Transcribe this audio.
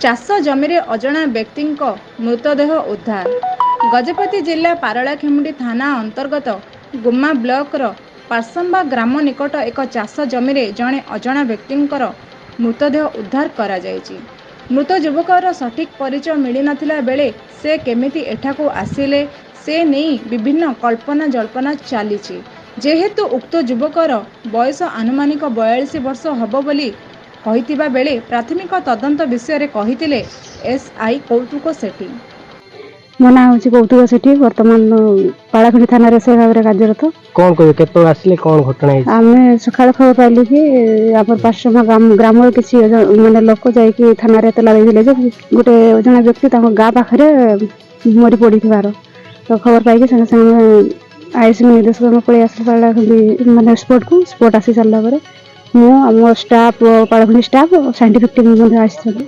ଚାଷ ଜମିରେ ଅଜଣା ବ୍ୟକ୍ତିଙ୍କ ମୃତଦେହ ଉଦ୍ଧାର। ଗଜପତି ଜିଲ୍ଲା ପାରଳାଖେମୁଣ୍ଡି ଥାନା ଅନ୍ତର୍ଗତ ଗୁମା ବ୍ଲକର ପାର୍ସମ୍ବା ଗ୍ରାମ ନିକଟ ଏକ ଚାଷ ଜମିରେ ଜଣେ ଅଜଣା ବ୍ୟକ୍ତିଙ୍କର ମୃତଦେହ ଉଦ୍ଧାର କରାଯାଇଛି। ମୃତ ଯୁବକର ସଠିକ୍ ପରିଚୟ ମିଳିନଥିଲା ବେଳେ ସେ କେମିତି ଏଠାକୁ ଆସିଲେ ସେ ନେଇ ବିଭିନ୍ନ କଳ୍ପନା ଜଳ୍ପନା ଚାଲିଛି। ଯେହେତୁ ଉକ୍ତ ଯୁବକର ବୟସ ଆନୁମାନିକ 42 ବର୍ଷ ହେବ ବୋଲି କହିଥିବା ବେଳେ ପ୍ରାଥମିକ ତଦନ୍ତ ବିଷୟରେ କହିଥିଲେ ଏସ୍ଆଇ କୌତୁକ ସେଠୀ। ମୋ ନାଁ ହେଉଛି କୌତୁକ ସେଠୀ। ବର୍ତ୍ତମାନ ପାଳାଖେମୁଣ୍ଡି ଥାନାରେ ଏସ୍ଆଇ ଭାବରେ କାର୍ଯ୍ୟରତ। କଣ କହିବେ, କେତେବେଳେ ଆସିଲେ, କଣ ଘଟଣା ହେଇଛି? ଆମେ ସକାଳେ ଖବର ପାଇଲୁ କି ଆମର ପାର୍ଶ୍ୱ ଗ୍ରାମର କିଛି ମାନେ ଲୋକ ଯାଇକି ଥାନାରେ ଏତଲା ଦେଇଥିଲେ ଯେ ଗୋଟେ ଜଣେ ବ୍ୟକ୍ତି ତାଙ୍କ ଗାଁ ପାଖରେ ମରି ପଡ଼ିଥିବାର। ତ ଖବର ପାଇକି ସାଙ୍ଗେ ସାଙ୍ଗେ ଆଇସି ନିର୍ଦ୍ଦେଶକ ପଳେଇ ଆସିଲୁ ପାଳାଖେମୁଣ୍ଡି ମାନେ ସ୍ପଟ୍ ଆସି ସାରିଲା ପରେ ମୁଁ ଆମ ଷ୍ଟାଫ୍ ପାଳାଖେମୁଣ୍ଡି ଷ୍ଟାଫ୍ ସାଇଣ୍ଟିଫିକ୍ ଟିମ୍ ମଧ୍ୟ ଆସିଛନ୍ତି।